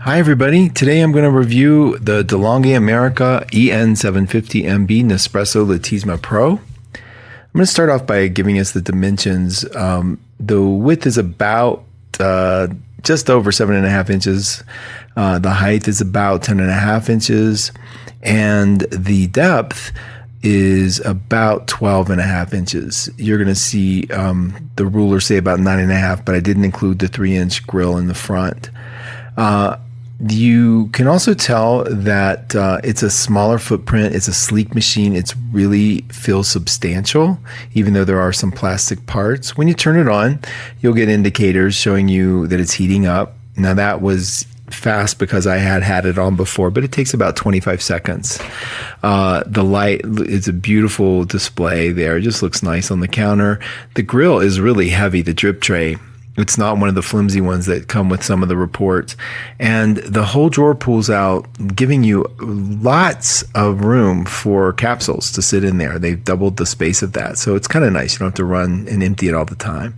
Hi everybody, today I'm going to review the DeLonghi America EN750MB Nespresso Lattissima Pro. I'm going to start off by giving us the dimensions. The width is about just over 7.5 inches. The height is about 10.5 inches. And the depth is about 12.5 inches. You're going to see the ruler say about 9.5, but I didn't include the 3-inch grill in the front. You can also tell that it's a smaller footprint. It's a sleek machine. It really feels substantial, even though there are some plastic parts. When you turn it on, you'll get indicators showing you that it's heating up. Now that was fast because I had it on before, but it takes about 25 seconds. The light is a beautiful display there. It just looks nice on the counter. The grill is really heavy, the drip tray. It's not one of the flimsy ones that come with some of the reports. And the whole drawer pulls out, giving you lots of room for capsules to sit in there. They've doubled the space of that. So it's kind of nice. You don't have to run and empty it all the time.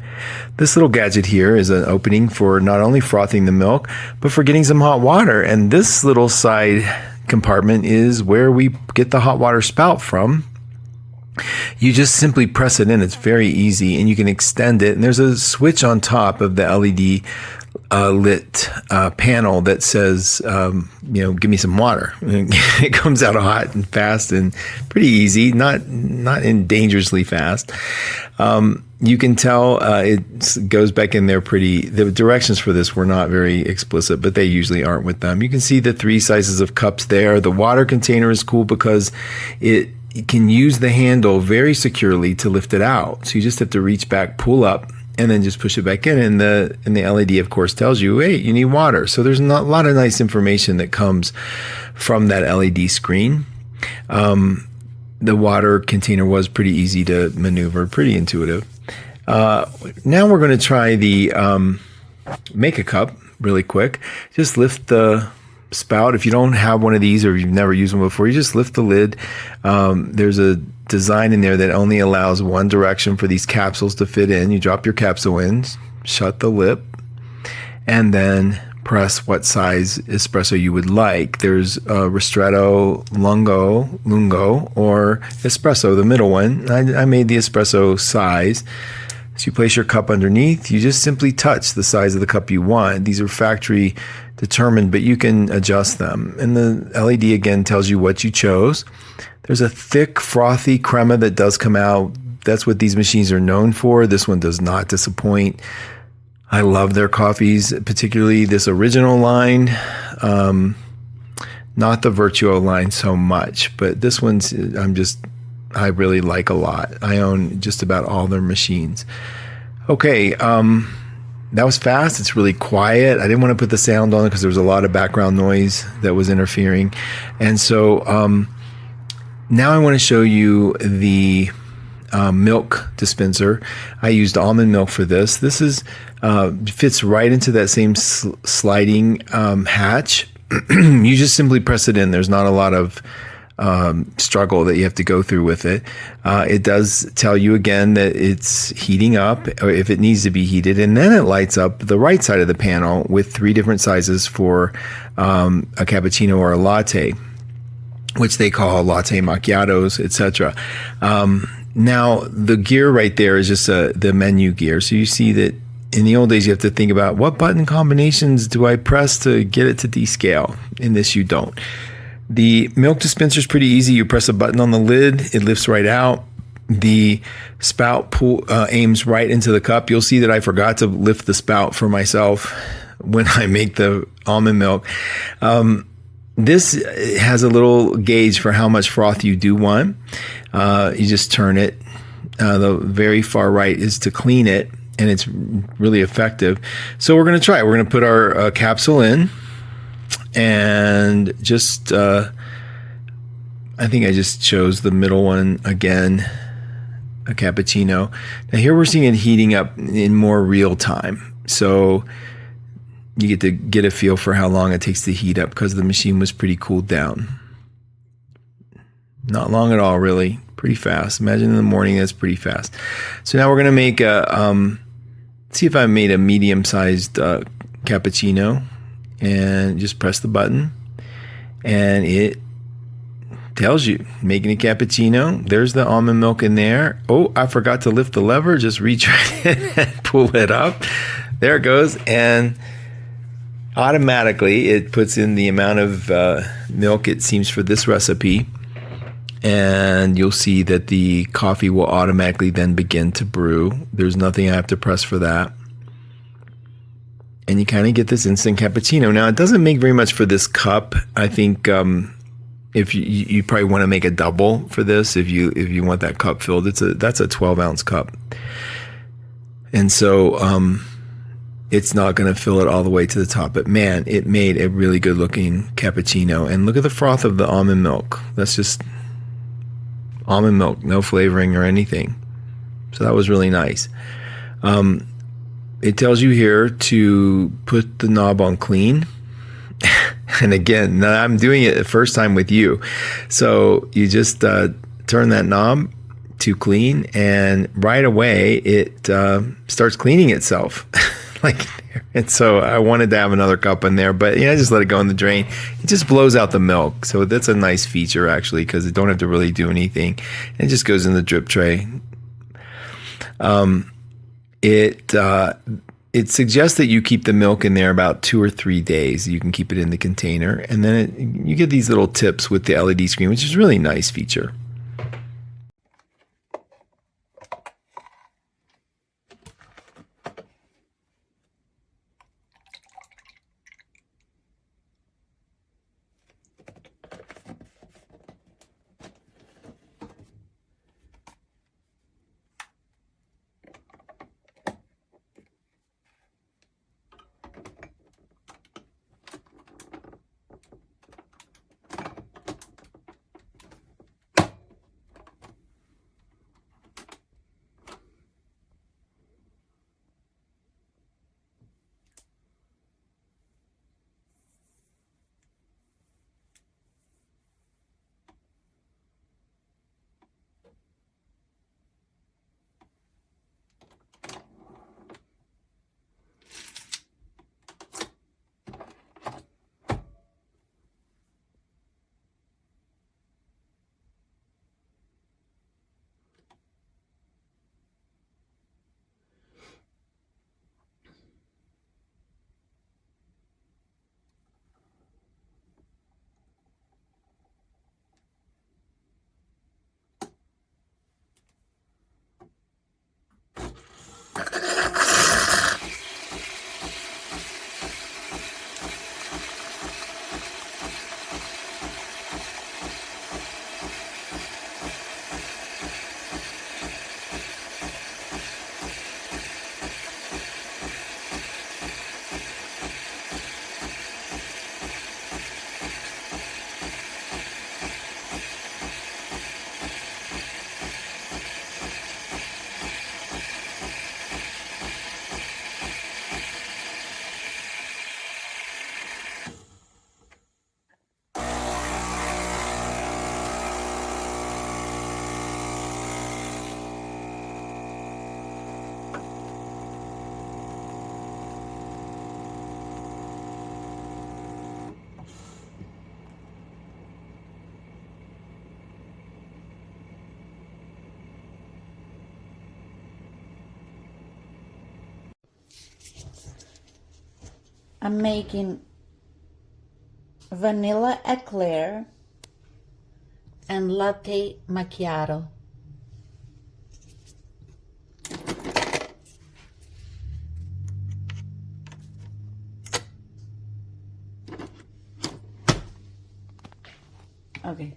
This little gadget here is an opening for not only frothing the milk, but for getting some hot water. And this little side compartment is where we get the hot water spout from. You just simply press it in. It's very easy, and you can extend it. And there's a switch on top of the LED lit panel that says, give me some water. It comes out hot and fast and pretty easy, not dangerously fast. You can tell it goes back in there pretty. The directions for this were not very explicit, but they usually aren't with them. You can see the 3 sizes of cups there. The water container is cool because it can use the handle very securely to lift it out. So you just have to reach back, pull up, and then just push it back in. And the LED, of course, tells you, hey, you need water. So there's a lot of nice information that comes from that LED screen. The water container was pretty easy to maneuver, pretty intuitive. Now we're going to try the make a cup really quick. Just lift the spout. If you don't have one of these or you've never used one before, you just lift the lid. There's a design in there that only allows one direction for these capsules to fit in. You drop your capsule in, shut the lip, and then press what size espresso you would like. There's Ristretto, Lungo, or Espresso, the middle one. I made the espresso size. So you place your cup underneath. You just simply touch the size of the cup you want. These are factory determined, but you can adjust them. And the LED again tells you what you chose. There's a thick, frothy crema that does come out. That's what these machines are known for. This one does not disappoint. I love their coffees, particularly this original line. Not the Virtuo line so much, but this one's I really like a lot. I own just about all their machines. Okay, that was fast. It's really quiet. I didn't want to put the sound on it because there was a lot of background noise that was interfering. And so now I want to show you the milk dispenser. I used almond milk for this. This is fits right into that same sliding hatch. You just simply press it in. There's not a lot of struggle that you have to go through with it. It does tell you again that it's heating up, or if it needs to be heated, and then it lights up the right side of the panel with 3 different sizes for a cappuccino or a latte, which they call latte macchiatos, etc. Now the gear right there is just the menu gear. So you see that in the old days you have to think about what button combinations do I press to get it to descale. In this you don't. The milk dispenser is pretty easy. You press a button on the lid, it lifts right out. The spout aims right into the cup. You'll see that I forgot to lift the spout for myself when I make the almond milk. This has a little gauge for how much froth you do want. You just turn it. The very far right is to clean it, and it's really effective. So we're going to try it. We're going to put our capsule in. And just, I think I just chose the middle one again, a cappuccino. Now here we're seeing it heating up in more real time. So you get to get a feel for how long it takes to heat up because the machine was pretty cooled down. Not long at all, really. Pretty fast. Imagine in the morning, that's pretty fast. So now we're going to make see if I made a medium-sized cappuccino. and just press the button, and it tells you making a cappuccino. There's the almond milk in there. Oh, I forgot to lift the lever. Just reach right in and pull it up. There it goes, and automatically it puts in the amount of milk it seems for this recipe, and you'll see that the coffee will automatically then begin to brew. There's nothing I have to press for that. And you kind of get this instant cappuccino. Now, it doesn't make very much for this cup. I think if you probably want to make a double for this, if you want that cup filled, that's a 12-ounce cup. And so it's not going to fill it all the way to the top. But man, it made a really good looking cappuccino. And look at the froth of the almond milk. That's just almond milk, no flavoring or anything. So that was really nice. It tells you here to put the knob on clean. And again, now I'm doing it the first time with you. So you just turn that knob to clean, and right away it starts cleaning itself. And so I wanted to have another cup in there, but I just let it go in the drain. It just blows out the milk. So that's a nice feature actually, because it don't have to really do anything. It just goes in the drip tray. It suggests that you keep the milk in there about 2 or 3 days. You can keep it in the container, and then you get these little tips with the LED screen, which is a really nice feature. I'm making vanilla eclair and latte macchiato. Okay.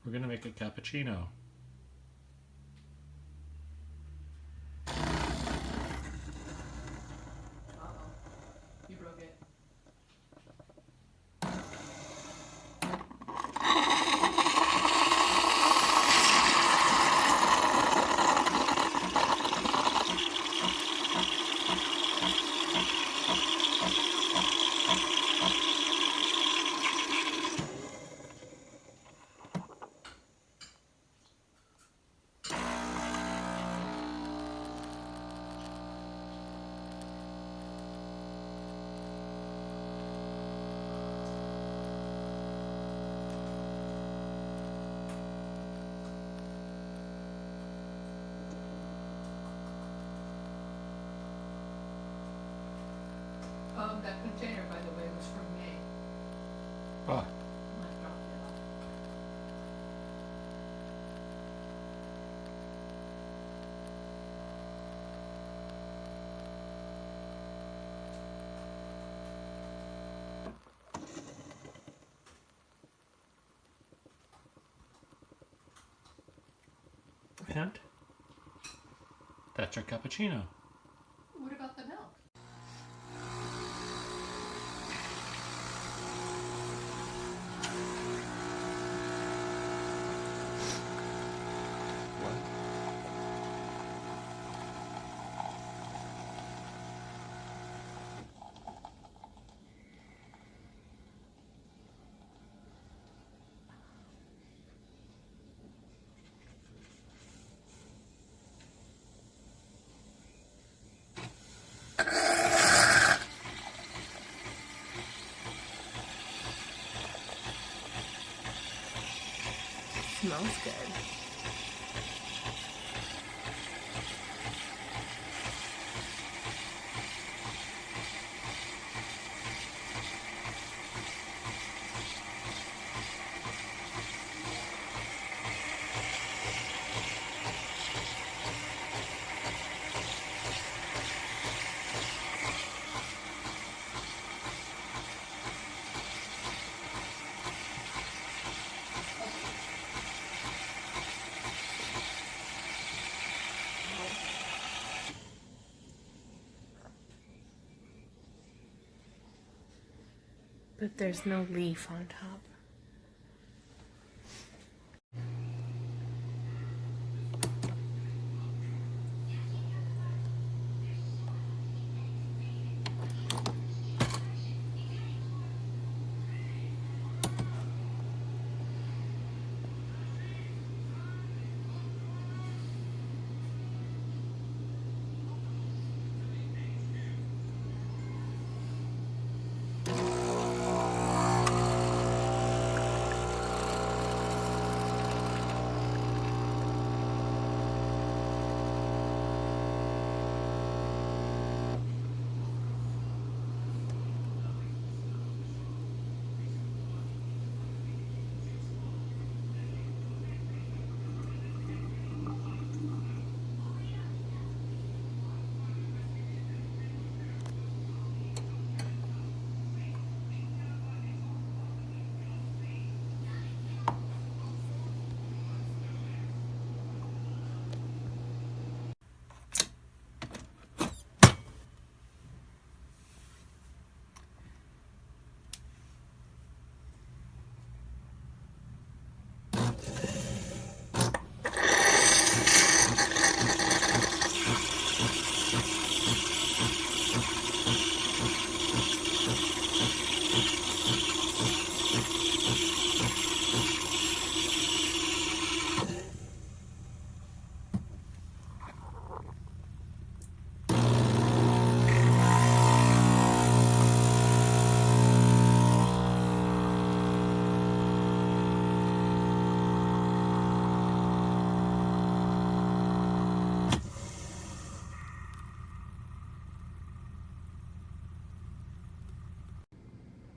We're gonna make a cappuccino. You broke it. That container, by the way, was from May. Ah, I dropped it off. and that's our cappuccino. What about the milk? Smells good. But there's no leaf on top.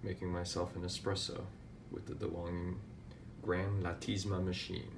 Making myself an espresso with the DeLonghi Grand Lattissima machine.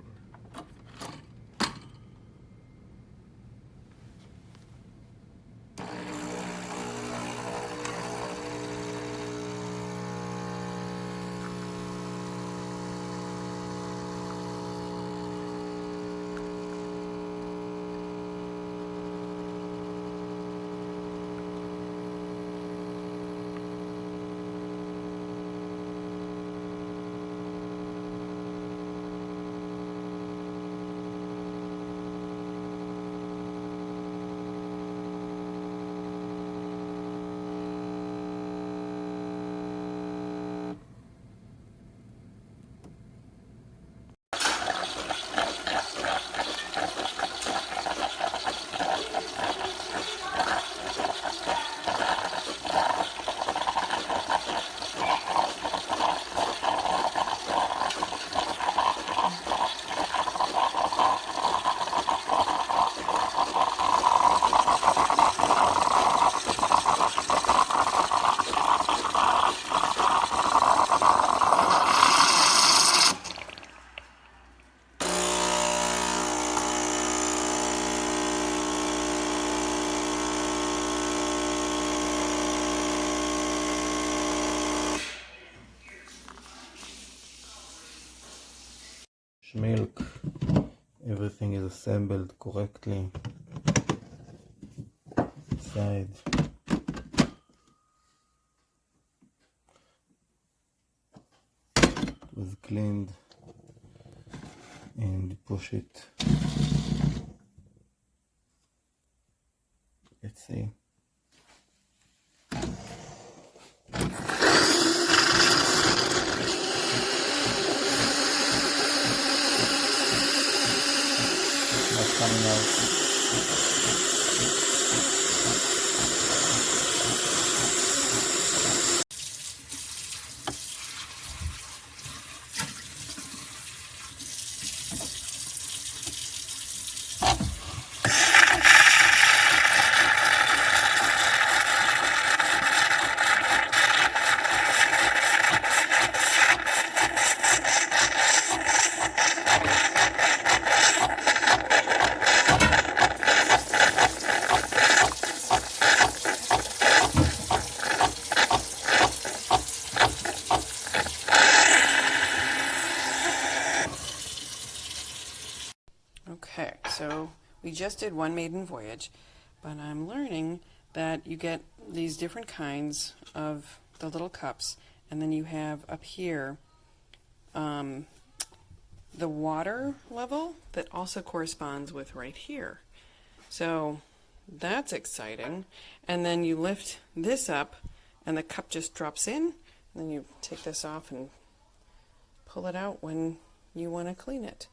milk. Everything is assembled correctly. Inside. It was cleaned and push it. Let's see. Not coming out. Okay, so we just did one maiden voyage, but I'm learning that you get these different kinds of the little cups, and then you have up here the water level that also corresponds with right here. So that's exciting. And then you lift this up and the cup just drops in, and then you take this off and pull it out when you want to clean it.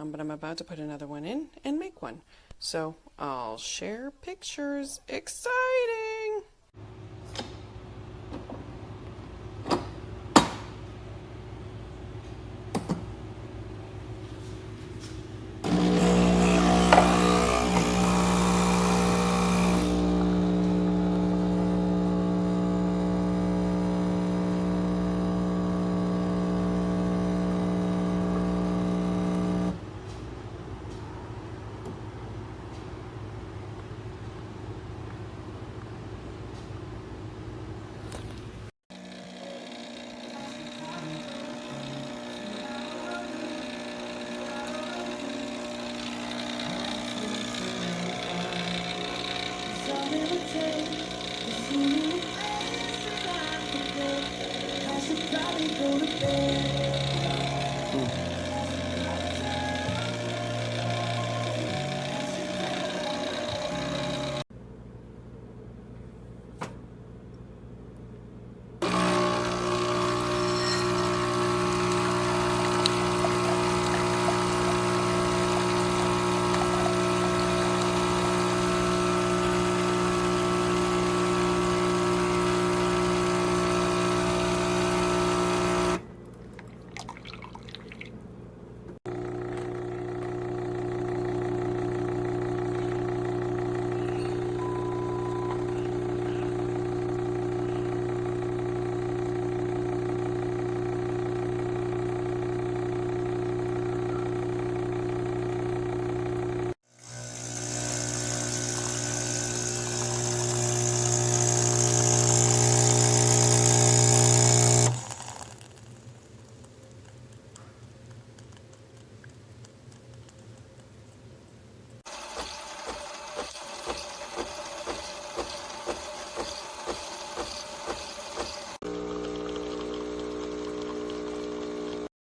But I'm about to put another one in and make one. So I'll share pictures. Exciting! Go to bed.